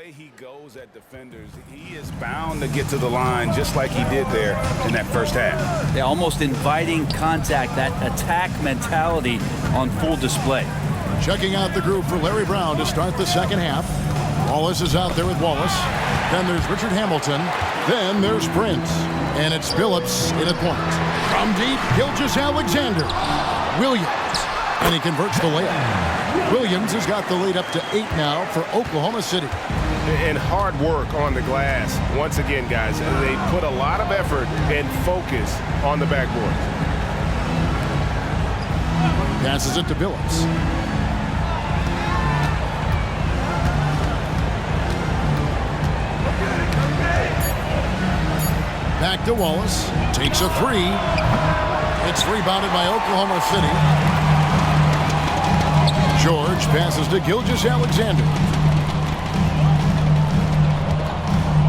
way he goes at defenders, he is bound to get to the line just like he did there in that first half. They're almost inviting contact, that attack mentality on full display. Checking out the group for Larry Brown to start the second half. Wallace is out there with Wallace. Then there's Richard Hamilton. Then there's Prince. And it's Phillips in at point. From deep, Gilgeous-Alexander. Williams. And he converts the layup. Williams has got the lead up to 8 now for Oklahoma City. And hard work on the glass. Once again, guys, they put a lot of effort and focus on the backboard. Passes it to Phillips. Back to Wallace. Takes a three. It's rebounded by Oklahoma City. George passes to Gilgeous-Alexander.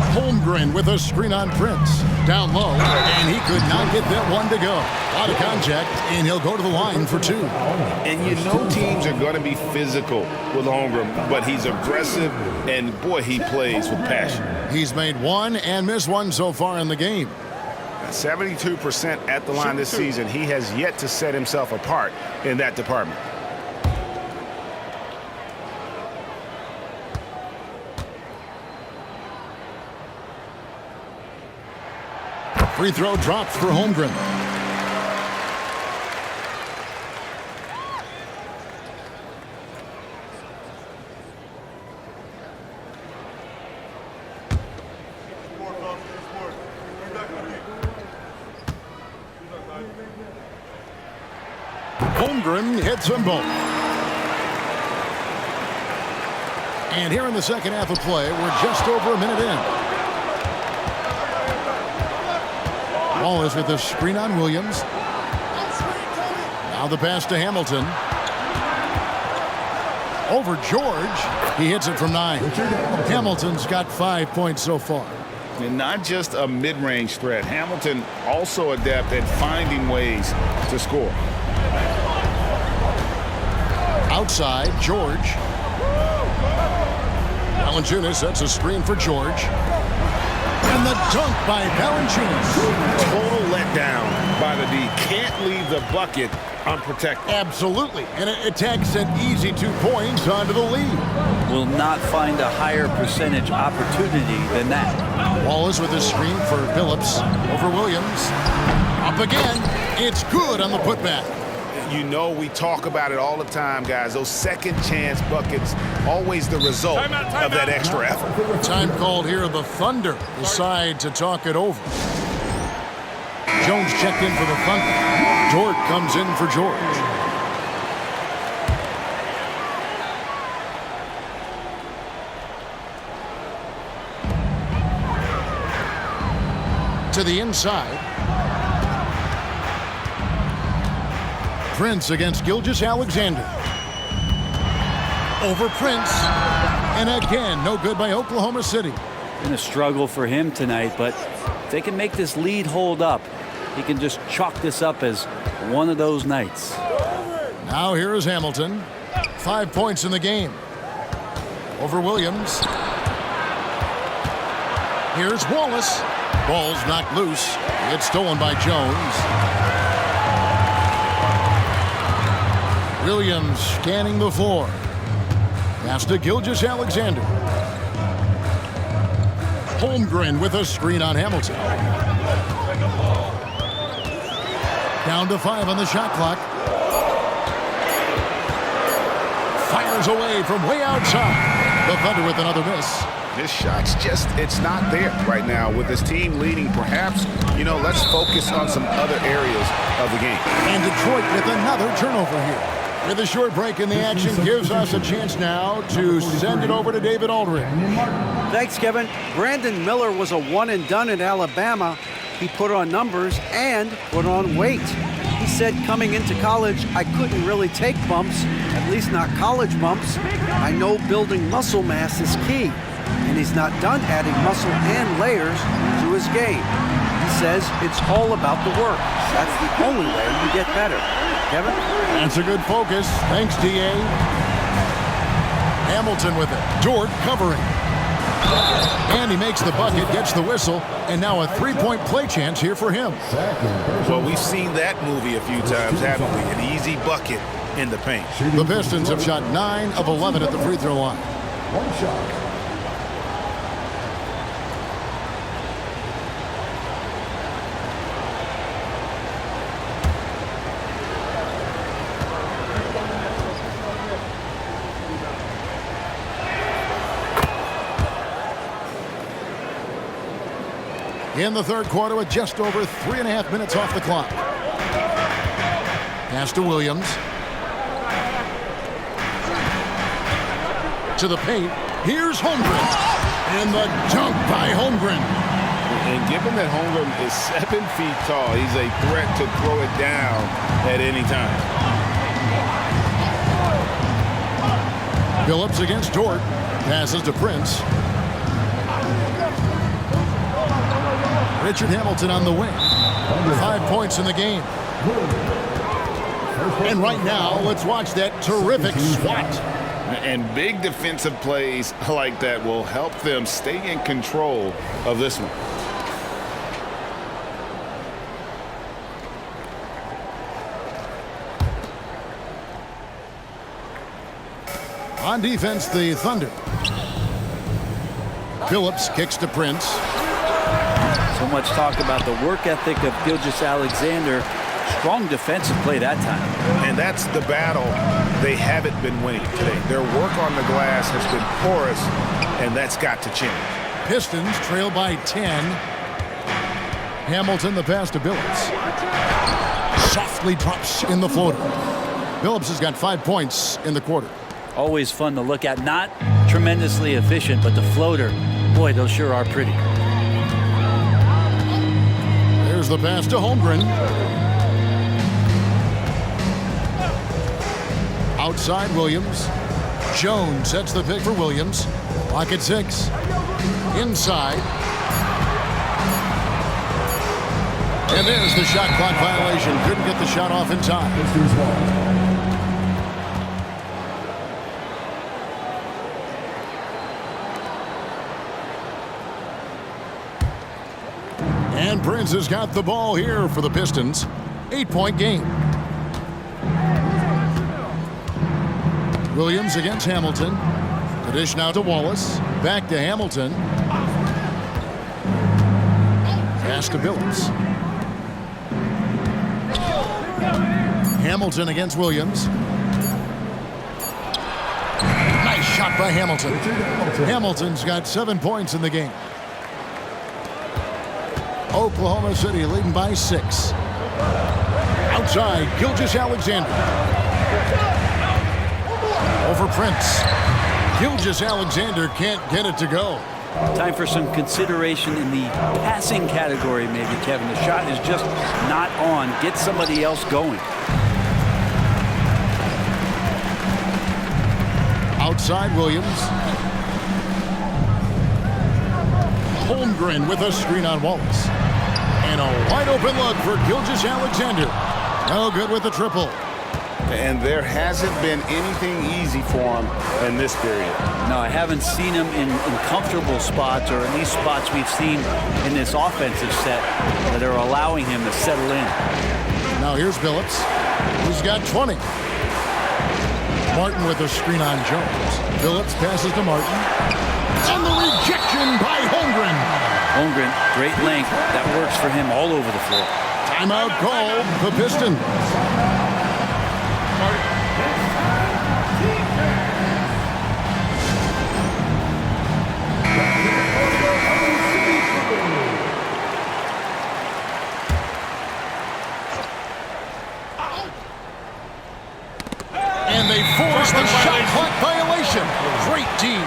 Holmgren with a screen on Prince. Down low, and he could not get that one to go. A lot of contact, and he'll go to the line for 2. And you know teams are going to be physical with Holmgren, but he's aggressive, and boy, he plays with passion. He's made 1 and missed 1 so far in the game. 72% at the line this season. He has yet to set himself apart in that department. Free throw dropped for Holmgren. Holmgren hits them both. And here in the second half of play, we're just over a minute in. Wallace with the screen on Williams. Now the pass to Hamilton. Over George. He hits it from 9. Hamilton's got 5 points so far. And not just a mid-range threat. Hamilton also adept at finding ways to score. Outside, George. Valanciunas sets a screen for George. And the dunk by Valanciunas. Total letdown by the D. Can't leave the bucket unprotected. Absolutely. And it takes an easy 2 points onto the lead. Will not find a higher percentage opportunity than that. Wallace with a screen for Phillips. Over Williams. Up again. It's good on the putback. You know we talk about it all the time, guys. Those second chance buckets, always the result of that extra effort. Time called here. The Thunder decide to talk it over. Jones checked in for the Thunder. Dort comes in for George. To the inside. Prince against Gilgeous-Alexander. Over Prince. And again, no good by Oklahoma City. Been a struggle for him tonight, but if they can make this lead hold up, he can just chalk this up as one of those nights. Now here is Hamilton. 5 points in the game. Over Williams. Here's Wallace. Ball's knocked loose. It's stolen by Jones. Williams scanning the floor. Pass to Gilgeous-Alexander. Holmgren with a screen on Hamilton. Down to 5 on the shot clock. Fires away from way outside. The Thunder with another miss. His shot's just, it's not there right now. With his team leading, perhaps, let's focus on some other areas of the game. And Detroit with another turnover here. With a short break in the action gives us a chance now to send it over to David Aldridge. Thanks, Kevin. Brandon Miller was a one-and-done at Alabama. He put on numbers and put on weight. He said coming into college, I couldn't really take bumps, at least not college bumps. I know building muscle mass is key, and he's not done adding muscle and layers to his game. He says it's all about the work. That's the only way you get better. Kevin? That's a good focus. Thanks, D.A. Hamilton with it. Dort covering. And he makes the bucket, gets the whistle, and now a three-point play chance here for him. Well, we've seen that movie a few times, haven't we? An easy bucket in the paint. The Pistons have shot 9 of 11 at the free throw line. One shot. In the third quarter with just over 3.5 minutes off the clock. Pass to Williams. To the paint. Here's Holmgren. And the dunk by Holmgren. And given that Holmgren is 7 feet tall, he's a threat to throw it down at any time. Phillips against Dort. Passes to Prince. Richard Hamilton on the wing. 5 points in the game. And right now, let's watch that terrific swat. And big defensive plays like that will help them stay in control of this one. On defense, the Thunder. Phillips kicks to Prince. So much talk about the work ethic of Gilgeous-Alexander. Strong defensive play that time. And that's the battle they haven't been winning today. Their work on the glass has been porous, and that's got to change. Pistons trail by 10. Hamilton the pass to Phillips. Softly drops in the floater. Phillips has got 5 points in the quarter. Always fun to look at. Not tremendously efficient, but the floater, boy, those sure are pretty. There's the pass to Holmgren. Outside Williams. Jones sets the pick for Williams. Clock at 6. Inside. And there's the shot clock violation. Couldn't get the shot off in time. And Prince has got the ball here for the Pistons. 8-point game. Williams against Hamilton. The dish now to Wallace. Back to Hamilton. Pass to Phillips. Hamilton against Williams. Nice shot by Hamilton. Hamilton's got 7 points in the game. Oklahoma City leading by 6. Outside, Gilgeous-Alexander. Over Prince. Gilgeous-Alexander can't get it to go. Time for some consideration in the passing category, maybe, Kevin. The shot is just not on. Get somebody else going. Outside Williams. Holmgren with a screen on Wallace. And a wide open look for Gilgeous-Alexander. No good with the triple. And there hasn't been anything easy for him in this period. No, I haven't seen him in comfortable spots, or at least spots we've seen in this offensive set that are allowing him to settle in. Now here's Phillips. He's got 20. Martin with a screen on Jones. Phillips passes to Martin. And the rejection by Holmgren. Holmgren, great length. That works for him all over the floor. Timeout called the Pistons. And they force the shot clock violation. Great team.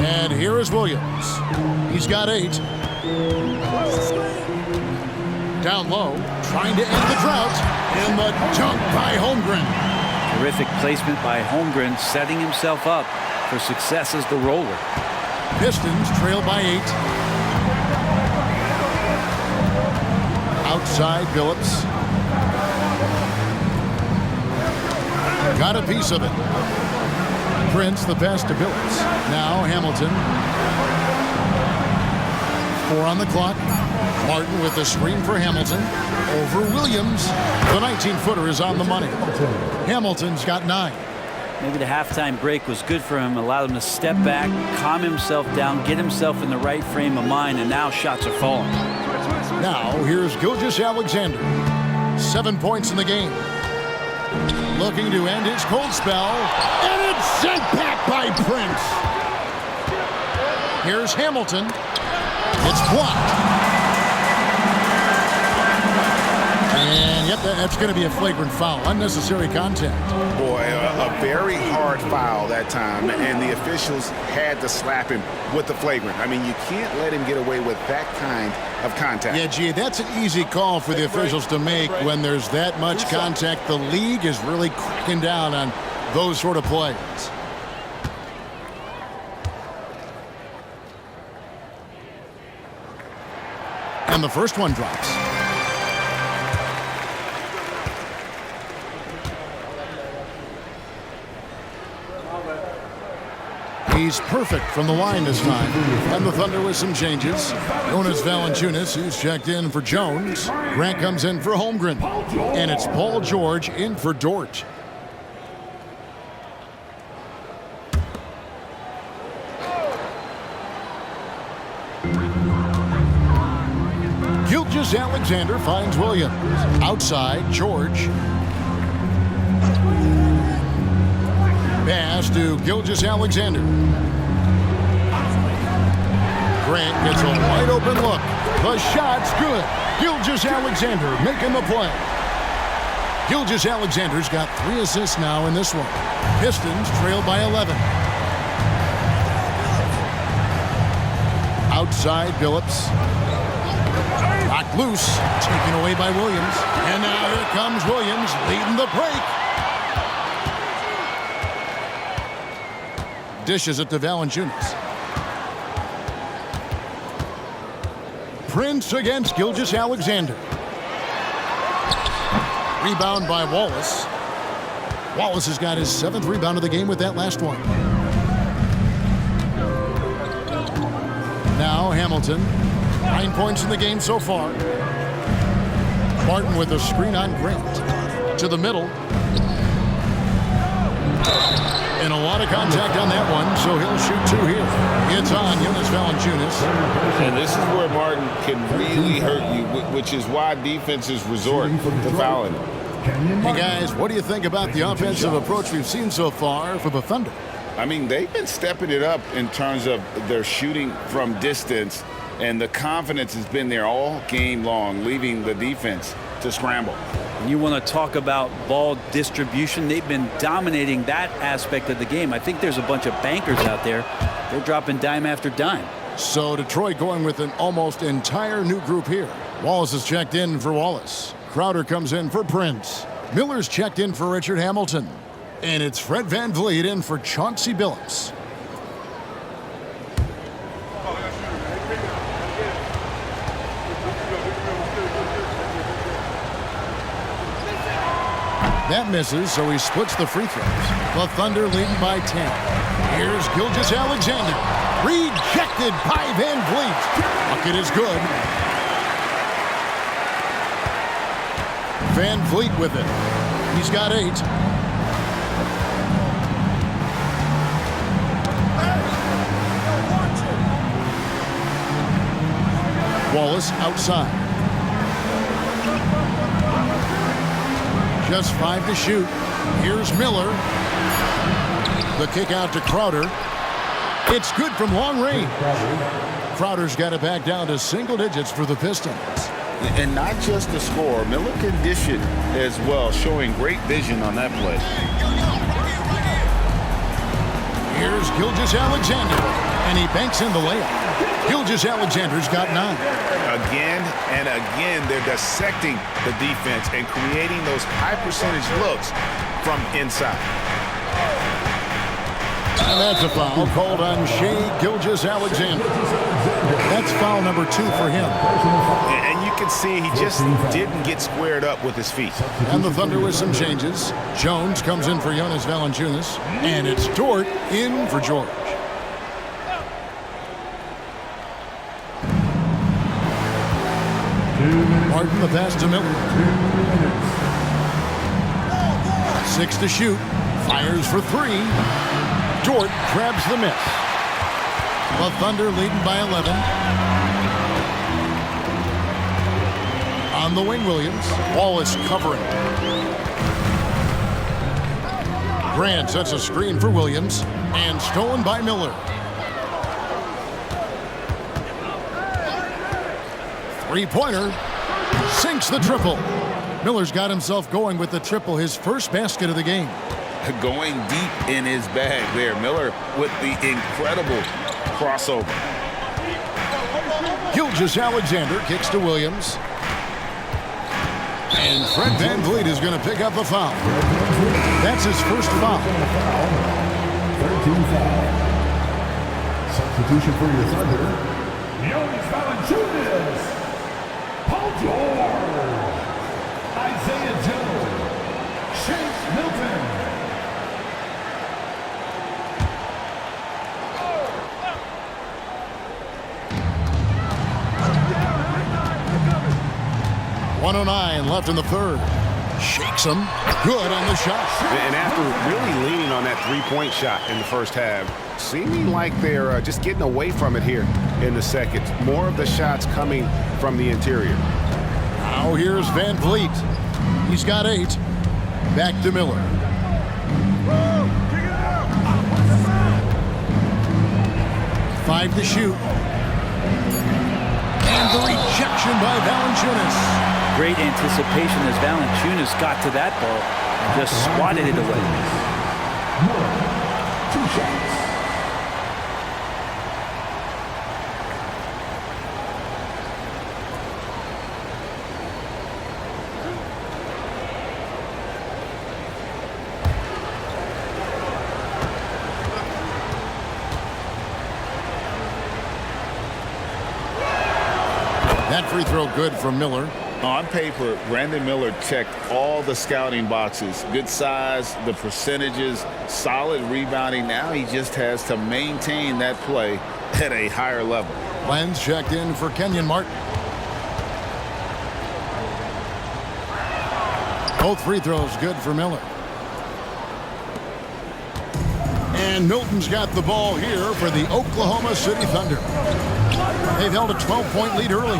And here is Williams. He's got 8. Down low, trying to end the drought. And the dunk by Holmgren. Terrific placement by Holmgren, setting himself up for success as the roller. Pistons trail by 8. Outside Billups. Got a piece of it. Prince, the pass to Billups. Now Hamilton. 4 on the clock. Martin with the screen for Hamilton. Over Williams. The 19-footer is on the money. Hamilton's got 9. Maybe the halftime break was good for him, allowed him to step back, calm himself down, get himself in the right frame of mind, and now shots are falling. Now here's Gilgeous-Alexander. 7 points in the game. Looking to end his cold spell. And it's sent back by Prince. Here's Hamilton. It's blocked. And yep, that's going to be a flagrant foul. Unnecessary contact. Boy, a very hard foul that time, and the officials had to slap him with the flagrant. I mean, you can't let him get away with that kind of contact. Yeah, gee, that's an easy call for the officials to make when there's that much contact. The league is really cracking down on those sort of plays. And the first one drops. He's perfect from the line this time. And the Thunder with some changes. Jonas Valanciunas, who's checked in for Jones. Grant comes in for Holmgren. And it's Paul George in for Dort. Gilgeous-Alexander finds Williams. Outside, George. Pass to Gilgeous-Alexander. Grant gets a wide open look. The shot's good. Gilgeous-Alexander making the play. Gilgeous-Alexander's got 3 assists now in this one. Pistons trail by 11. Outside Billups. Knocked loose. Taken away by Williams. And now here comes Williams leading the break. Dishes it to Valanciunas. Prince against Gilgeous-Alexander. Rebound by Wallace. Wallace has got his 7th rebound of the game with that last one. Now Hamilton. 9 points in the game so far. Martin with a screen on Grant. To the middle. And a lot of contact on that one, so he'll shoot 2 here. It's on Jonas Valanciunas. And this is where Martin can really hurt you, which is why defenses resort to fouling him. Hey, guys, what do you think about the offensive approach we've seen so far for the Thunder? I mean, they've been stepping it up in terms of their shooting from distance, and the confidence has been there all game long, leaving the defense to scramble. You want to talk about ball distribution. They've been dominating that aspect of the game. I think there's a bunch of bankers out there. They're dropping dime after dime. So Detroit going with an almost entire new group here. Wallace is checked in for Wallace. Crowder comes in for Prince. Miller's checked in for Richard Hamilton. And it's Fred VanVleet in for Chauncey Billups. That misses, so he splits the free throws. The Thunder leading by 10. Here's Gilgeous-Alexander. Rejected by VanVleet. Bucket is good. VanVleet with it. He's got 8. Wallace outside. Just 5 to shoot. Here's Miller. The kick out to Crowder. It's good from long range. Crowder's got it back down to single digits for the Pistons. And not just the score, Miller can dish it as well, showing great vision on that play. Here's Gilgeous-Alexander, and he banks in the layup. Gilgeous-Alexander's got 9. Again and again, they're dissecting the defense and creating those high-percentage looks from inside. And that's a foul called on Shai Gilgeous-Alexander. That's foul number 2 for him. And you can see he just didn't get squared up with his feet. And the Thunder with some changes. Jones comes in for Jonas Valanciunas. And it's Dort in for George. Martin the pass to Miller. 6 to shoot. Fires for 3. Dort grabs the miss. The Thunder leading by 11. On the wing, Williams. Wallace covering. Grant sets a screen for Williams. And stolen by Miller. 3-pointer. Sinks the triple. Miller's got himself going with the triple, his first basket of the game. Going deep in his bag there. Miller with the incredible crossover. Gilgeous-Alexander kicks to Williams. And Fred VanVleet is going to pick up a foul. That's his first foul. 13 foul. Substitution for your Thunder. Jonas Valanciunas. Paul George. Isaiah Joe. Shake Milton. .109 left in the third. Shakes him. Good on the shot. And after really leaning on that three-point shot in the first half, seeming like they're just getting away from it here in the second. More of the shots coming from the interior. Now here's VanVleet. He's got 8. Back to Miller. Five to shoot. And the rejection by Valanciunas. Great anticipation as Valanciunas got to that ball and just swatted it away. 2 shots. That free throw good from Miller. On paper, Brandon Miller checked all the scouting boxes. Good size, the percentages, solid rebounding. Now he just has to maintain that play at a higher level. Lenz checked in for Kenyon Martin. Both free throws good for Miller. And Milton's got the ball here for the Oklahoma City Thunder. They've held a 12-point lead early.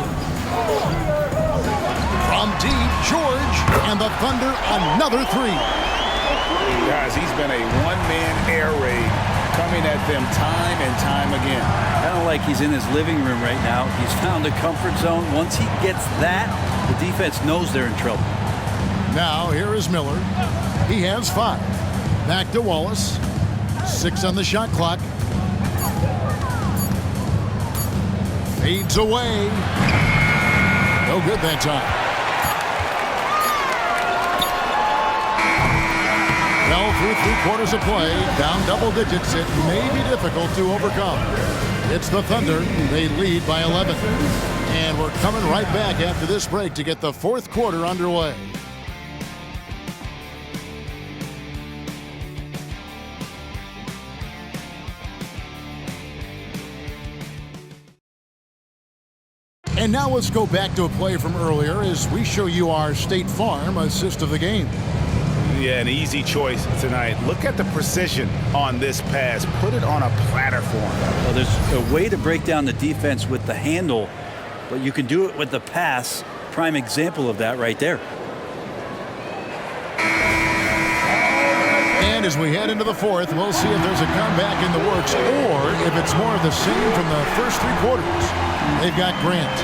From deep, George, and the Thunder another 3. Guys, he's been a one-man air raid coming at them time and time again. Kind of like he's in his living room right now. He's found a comfort zone. Once he gets that, the defense knows they're in trouble. Now here is Miller. He has 5. Back to Wallace. 6 on the shot clock. Fades away. No good that time. Well, through 3 quarters of play, down double digits, it may be difficult to overcome. It's the Thunder. They lead by 11. And we're coming right back after this break to get the 4th quarter underway. And now let's go back to a play from earlier as we show you our State Farm assist of the game. Yeah, an easy choice tonight. Look at the precision on this pass. Put it on a platform. Well, there's a way to break down the defense with the handle, but you can do it with the pass. Prime example of that right there. And as we head into the 4th, we'll see if there's a comeback in the works or if it's more of the same from the first 3 quarters. They've got Grant.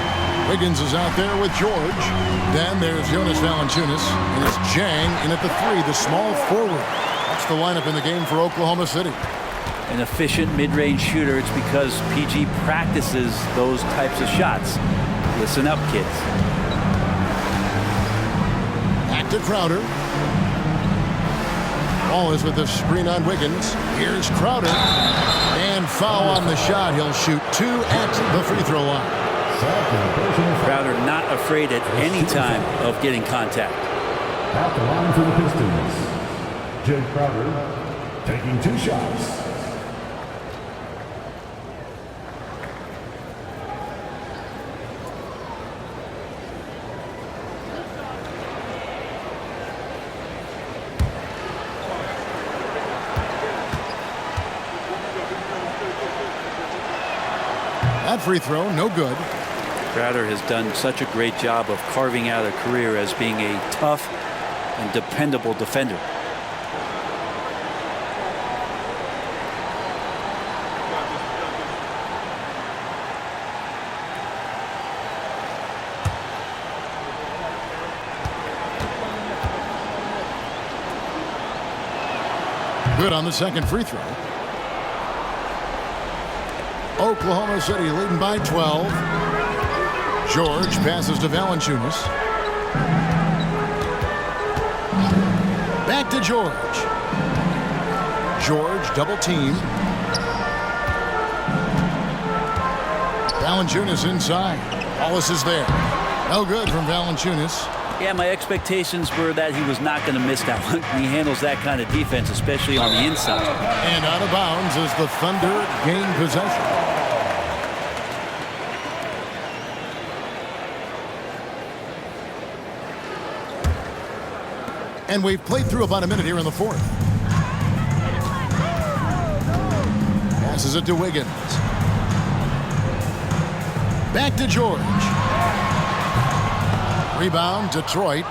Wiggins is out there with George. Then there's Jonas Valanciunas. And it's Jang in at the 3, the small forward. That's the lineup in the game for Oklahoma City. An efficient mid-range shooter. It's because PG practices those types of shots. Listen up, kids. Back to Crowder. Wallace with the screen on Wiggins. Here's Crowder. And foul on the shot. He'll shoot 2 at the free throw line. Crowder not afraid at any time of getting contact. At the line for the Pistons, Chet Crowder taking 2 shots. That free throw, no good. Crowder has done such a great job of carving out a career as being a tough and dependable defender. Good on the second free throw. Oklahoma City leading by 12. George passes to Valanciunas. Back to George. George double team. Valanciunas inside. Wallace is there. No good from Valanciunas. Yeah, my expectations were that he was not going to miss that one. He handles that kind of defense, especially on the inside. And out of bounds as the Thunder gain possession. And we've played through about a minute here in the fourth. Passes it to Wiggins. Back to George. Rebound, Detroit.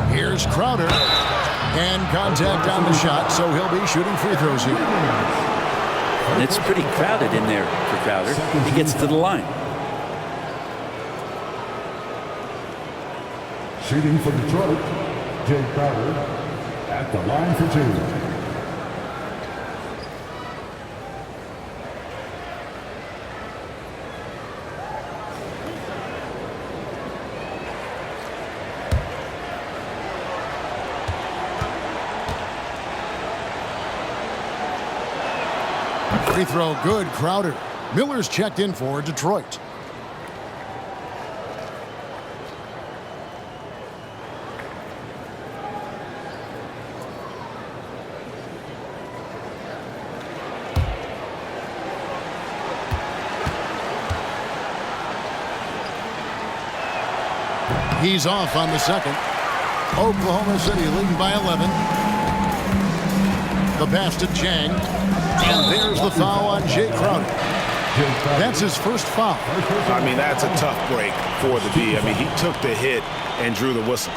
Here's Crowder. And contact on the shot, so he'll be shooting free throws here. And it's pretty crowded in there for Crowder. He gets to the line. Shooting for Detroit, Chet Crowder at the line for 2. Free throw good, Crowder. Miller's checked in for Detroit. He's off on the second. Oklahoma City leading by 11. The pass to Chang. And there's the foul on Jay Crowder. That's his first foul. I mean, that's a tough break for the D. I mean, he took the hit and drew the whistle.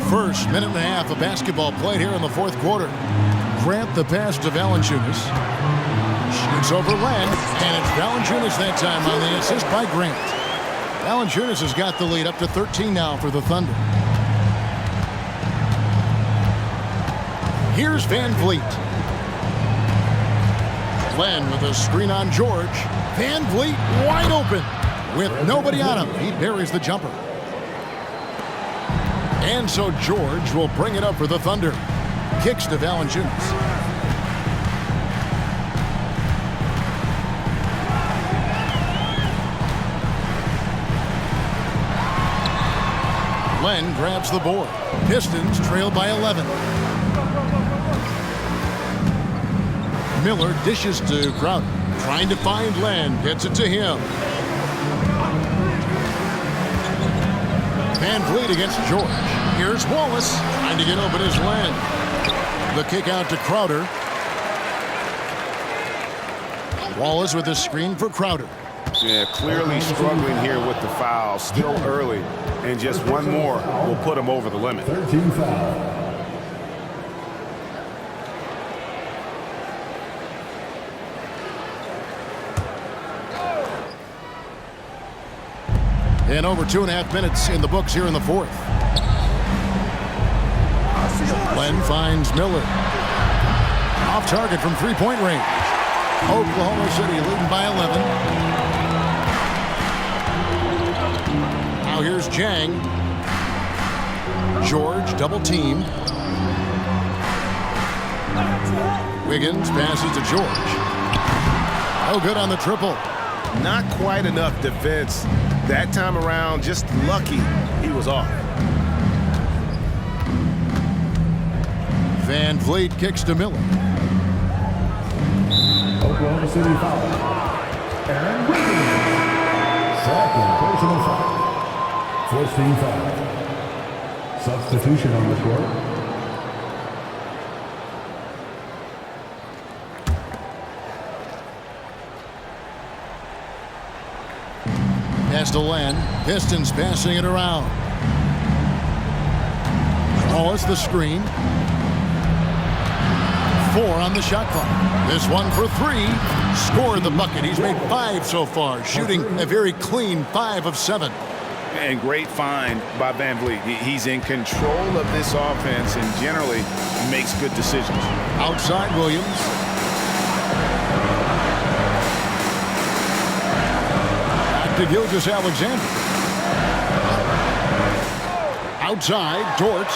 First minute and a half of basketball played here in the fourth quarter. Grant the pass to Valanciunas. Shoots over Len, and it's Valanciunas that time on the assist by Grant. Valanciunas has got the lead up to 13 now for the Thunder. Here's Van Vliet. Len with a screen on George. Van Vliet wide open with nobody on him. He buries the jumper. And so George will bring it up for the Thunder. Kicks to Valanciunas. Len grabs the board. Pistons trail by 11. Miller dishes to Crowder. Trying to find Len. Gets it to him. Van Vliet against George. Here's Wallace. Trying to get open is Len. The kick out to Crowder. Wallace with a screen for Crowder. Yeah, clearly struggling here with the foul. Still early. And just one more will put him over the limit. 13 foul. And over 2.5 minutes in the books here in the fourth. Len finds Miller. Off target from three-point range. Oklahoma City leading by 11. here's Jang. George double team. Wiggins passes to George. No good on the triple. Not quite enough defense that time around. Just lucky he was off. Van Vliet kicks to Miller. Oklahoma City foul. Aaron Wiggins. Second personal foul. First team foul. Substitution on the court. Pass to Len. Pistons passing it around. Wallace the screen. 4 on the shot clock. This one for 3. Scored the bucket. He's made 5 so far, shooting a very clean 5 of 7. And great find by Van Vliet. He's in control of this offense and generally makes good decisions. Outside Williams. Back to Gilgeous-Alexander. Outside, Dort.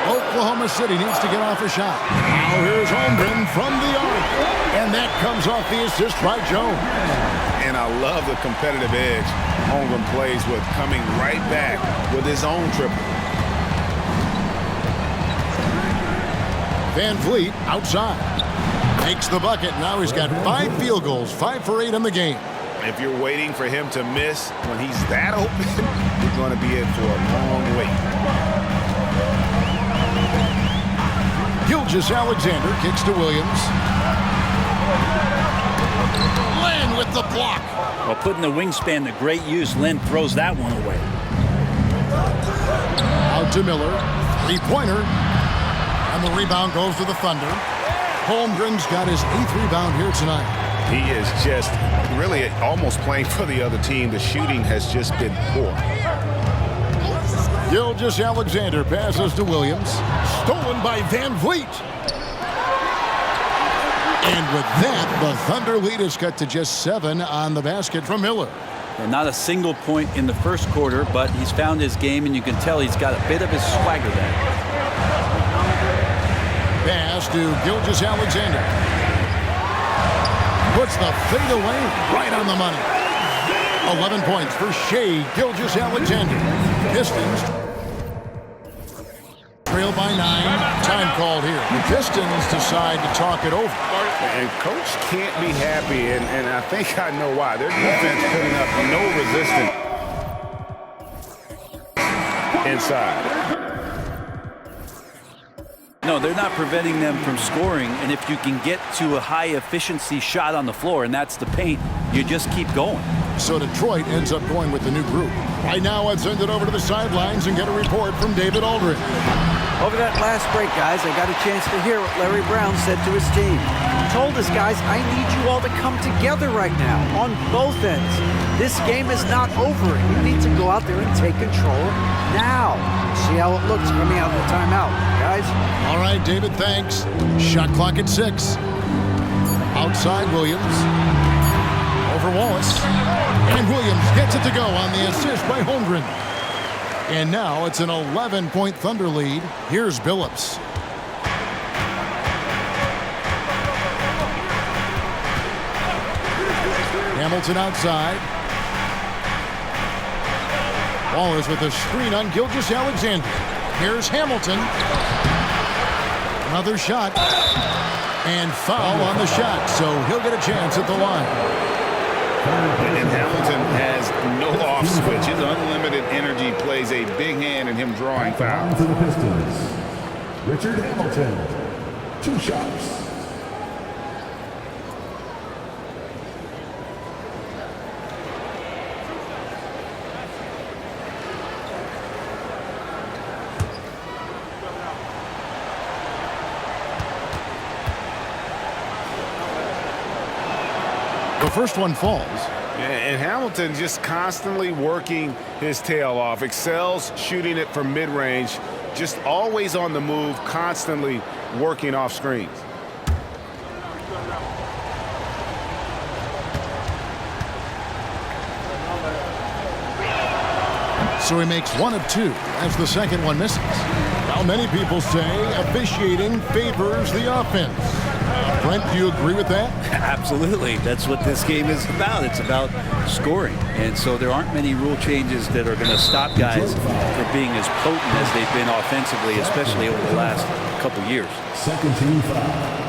Oklahoma City needs to get off a shot. Now here's Holmgren from the arc. And that comes off the assist by Jones. And I love the competitive edge Holmgren plays with, coming right back with his own triple. Van Vliet outside. Makes the bucket. Now he's got 5 field goals, 5 for 8 in the game. If you're waiting for him to miss when he's that open, you're going to be in for a long wait. Gilgeous-Alexander kicks to Williams. Len with the block. Well, putting the wingspan to great use, Len throws that one away. Out to Miller. 3-pointer. And the rebound goes to the Thunder. Holmgren's got his 8th rebound here tonight. He is just really almost playing for the other team. The shooting has just been poor. Gilgeous-Alexander passes to Williams. Stolen by Van Vliet. And with that, the Thunder lead is cut to just 7 on the basket from Miller. And not a single point in the first quarter, but he's found his game, and you can tell he's got a bit of his swagger there. Pass to Gilgeous-Alexander. Puts the fade away right on the money. 11 points for Shea Gilgeous-Alexander. Pistons trail by 9. Time called here. The Pistons decide to talk it over. And coach can't be happy, and I think I know why. Their defense putting up no resistance inside. No, they're not preventing them from scoring, and if you can get to a high-efficiency shot on the floor, and that's the paint, you just keep going. So Detroit ends up going with the new group. Right now, I'd send it over to the sidelines and get a report from David Aldridge. Over that last break, guys, I got a chance to hear what Larry Brown said to his team. He told us, guys, I need you all to come together right now on both ends. This game is not over. You need to go out there and take control now. See how it looks coming out of the timeout, guys. All right, David, thanks. Shot clock at 6. Outside Williams. Over Wallace. And Williams gets it to go on the assist by Holmgren. And now it's an 11-point Thunder lead. Here's Billups. Hamilton outside. Wallace with a screen on Gilgeous-Alexander. Here's Hamilton. Another shot. And foul on the shot, so he'll get a chance at the line. And Hamilton has no off switch. His unlimited energy plays a big hand in him drawing fouls. To the Pistons. Richard Hamilton. 2 shots. The first one falls. And Hamilton just constantly working his tail off. Excels shooting it from mid-range. Just always on the move, constantly working off screens. So he makes 1 of 2 as the second one misses. Now many people say officiating favors the offense. Brent, do you agree with that? Absolutely. That's what this game is about. It's about scoring. And so there aren't many rule changes that are going to stop guys from being as potent as they've been offensively, especially over the last couple years. Second team foul.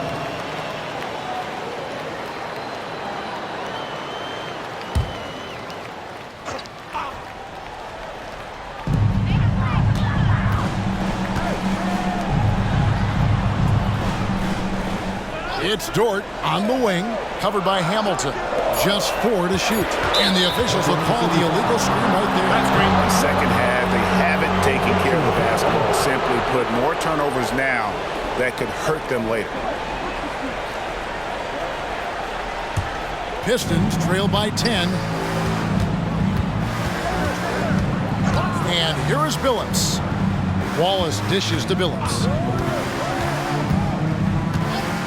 It's Dort on the wing, covered by Hamilton. Just 4 to shoot. And the officials will call the illegal screen right there. That's great. In the second half, they haven't taken care of the basketball. Simply put, more turnovers now that could hurt them later. Pistons trail by 10. And here is Billups. Wallace dishes to Billups.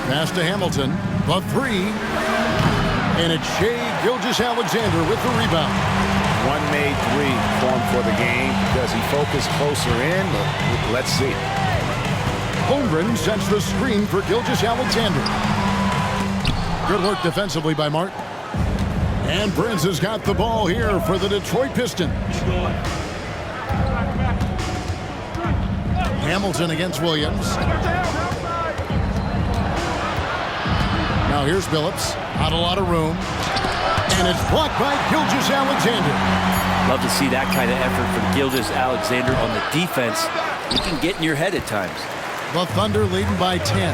Pass to Hamilton. The 3. And it's Shai Gilgeous-Alexander with the rebound. One made 3 formed for the game. Does he focus closer in? Let's see. Holmgren sets the screen for Gilgeous-Alexander. Good work defensively by Martin. And Prince has got the ball here for the Detroit Pistons. Hamilton against Williams. Now here's Billups. Not a lot of room. And it's blocked by Gilgeous-Alexander. Love to see that kind of effort from Gilgeous-Alexander on the defense. He can get in your head at times. The Thunder leading by 10.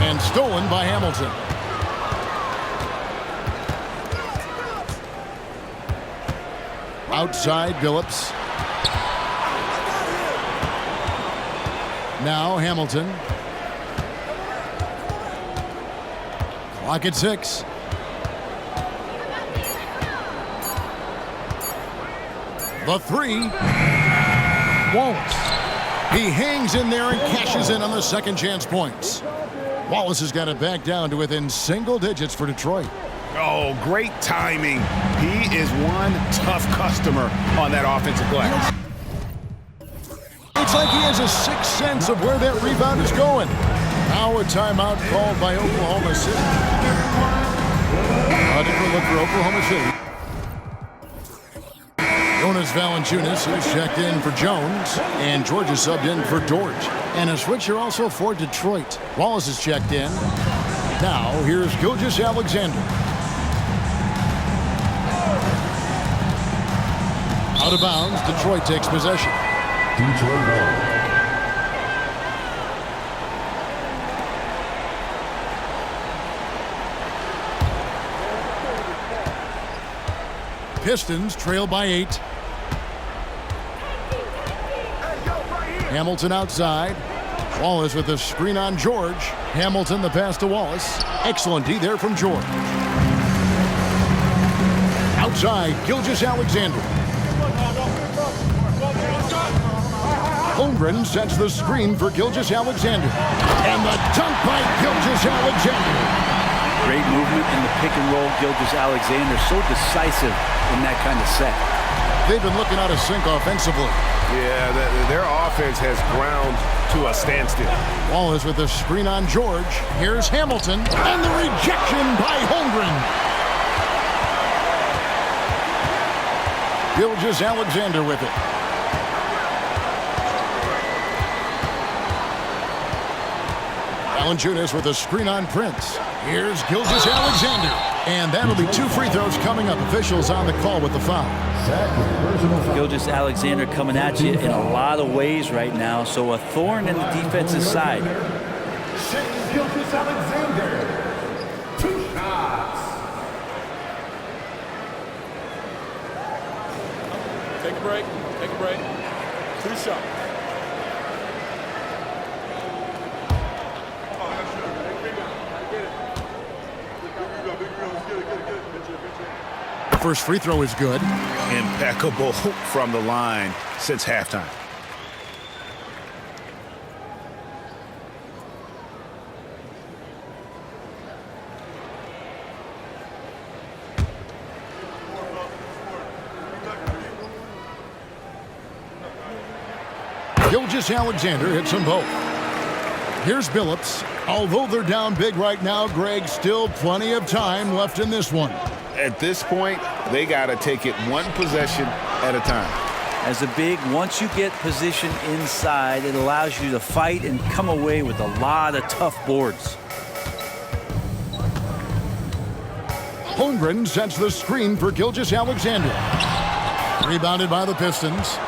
And stolen by Hamilton. Outside Billups. Now Hamilton. Clock at 6. The 3. Wallace. He hangs in there and cashes in on the second chance points. Wallace has got it back down to within single digits for Detroit. Oh, great timing. He is one tough customer on that offensive glass. It's like he has a sixth sense of where that rebound is going. Now a timeout called by Oklahoma City. A different look for Oklahoma City. Jonas Valanciunas is checked in for Jones, and George is subbed in for Dort. And a switcher also for Detroit. Wallace is checked in. Now here's Gilgeous-Alexander. Out of bounds, Detroit takes possession. Detroit ball. Pistons trail by 8. Hamilton outside. Wallace with the screen on George. Hamilton the pass to Wallace. Excellent D there from George. Outside, Gilgeous-Alexander. Holmgren sets the screen for Gilgeous-Alexander. And the dunk by Gilgeous-Alexander. Great movement in the pick and roll. Gilgeous-Alexander so decisive in that kind of set. They've been looking out of sync offensively. Yeah, their offense has ground to a standstill. Wallace with the screen on George. Here's Hamilton. And the rejection by Holmgren. Gilgeous-Alexander with it. Valanciunas with a screen on Prince. Here's Gilgeous-Alexander. And that'll be 2 free throws coming up. Officials on the call with the foul. Gilgeous-Alexander coming at you in a lot of ways right now, so a thorn in the defensive side. Gilgeous-Alexander. 2 shots. Take a break. Take a break. 2 shots. First free throw is good. Impeccable from the line since halftime. Gilgeous-Alexander hits them both. Here's Billups. Although they're down big right now, Greg, still plenty of time left in this one. At this point, they got to take it one possession at a time. As a big, once you get position inside, it allows you to fight and come away with a lot of tough boards. Holmgren sets the screen for Gilgeous-Alexander. Rebounded by the Pistons.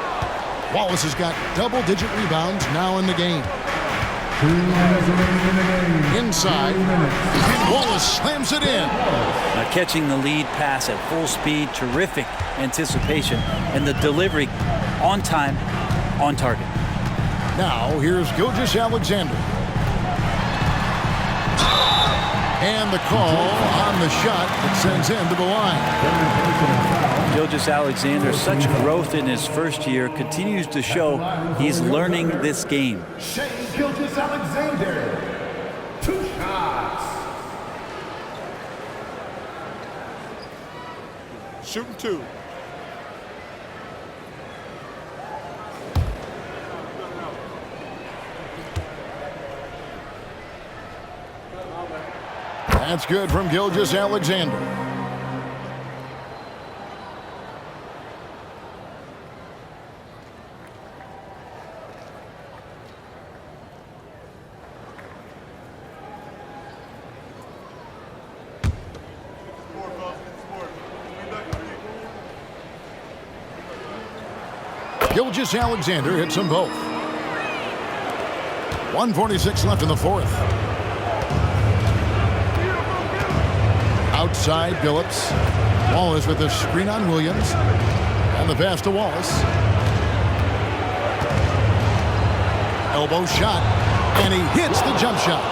Wallace has got double-digit rebounds now in the game. Inside, Wallace slams it in. Now catching the lead pass at full speed, terrific anticipation, and the delivery on time, on target. Now here's Gilgeous-Alexander. And the call on the shot that sends him to the line. Gilgeous-Alexander, such growth in his first year, continues to show he's learning this game. Gilgeous-Alexander, 2 shots. Shooting 2. That's good from Gilgeous-Alexander. Gilgeous-Alexander hits them both. 1:46 left in the fourth. Outside, Billups. Wallace with the screen on Williams. And the pass to Wallace. Elbow shot. And he hits the jump shot.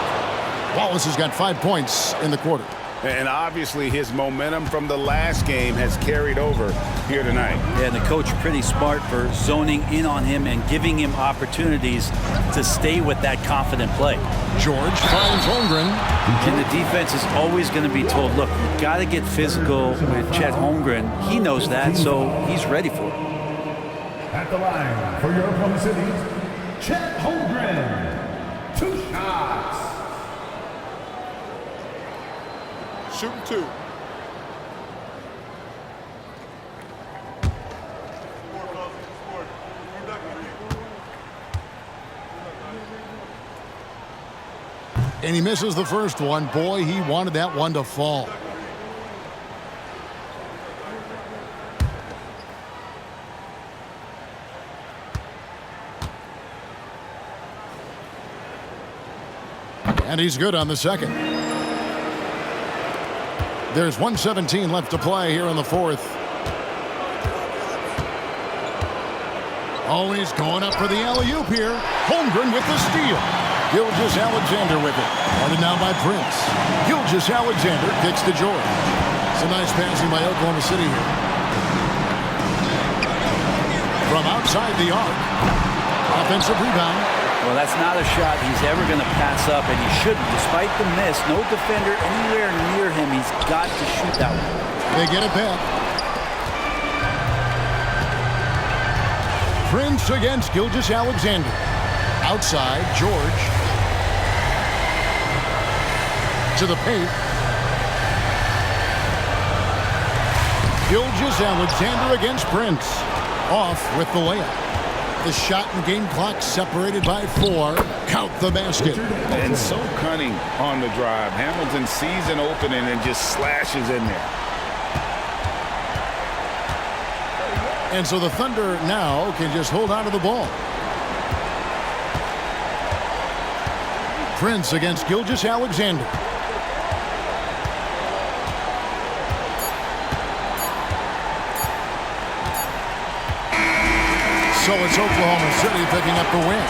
Wallace has got 5 points in the quarter. And obviously his momentum from the last game has carried over here tonight. Yeah, and the coach pretty smart for zoning in on him and giving him opportunities to stay with that confident play. George finds Holmgren. And the defense is always going to be told, look, you've got to get physical with Chet Holmgren. He knows that, so he's ready for it. At the line for your Oklahoma City, Chet Holmgren, 2 shots. Shooting 2. And he misses the first one. Boy, he wanted that one to fall. And he's good on the second. There's 1:17 left to play here in the fourth. Always going up for the alley-oop here. Holmgren with the steal. Gilgeous-Alexander with it. Guarded now by Prince. Gilgeous-Alexander kicks to George. It's a nice passing by Oklahoma City here. From outside the arc. Offensive rebound. Well, that's not a shot he's ever going to pass up, and he shouldn't. Despite the miss, no defender anywhere near him. He's got to shoot that one. They get it back. Prince against Gilgeous-Alexander. Outside, George. To the paint. Gilgeous-Alexander against Prince. Off with the layup. The shot and game clock separated by 4. Count the basket. And so cunning on the drive. Hamilton sees an opening and just slashes in there. And so the Thunder now can just hold on to the ball. Prince against Gilgeous-Alexander. So it's Oklahoma City picking up the win.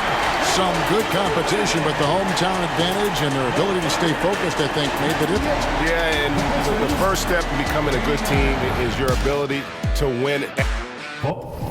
Some good competition, but the hometown advantage and their ability to stay focused, I think, made the difference. Yeah, and the first step in becoming a good team is your ability to win. Oh.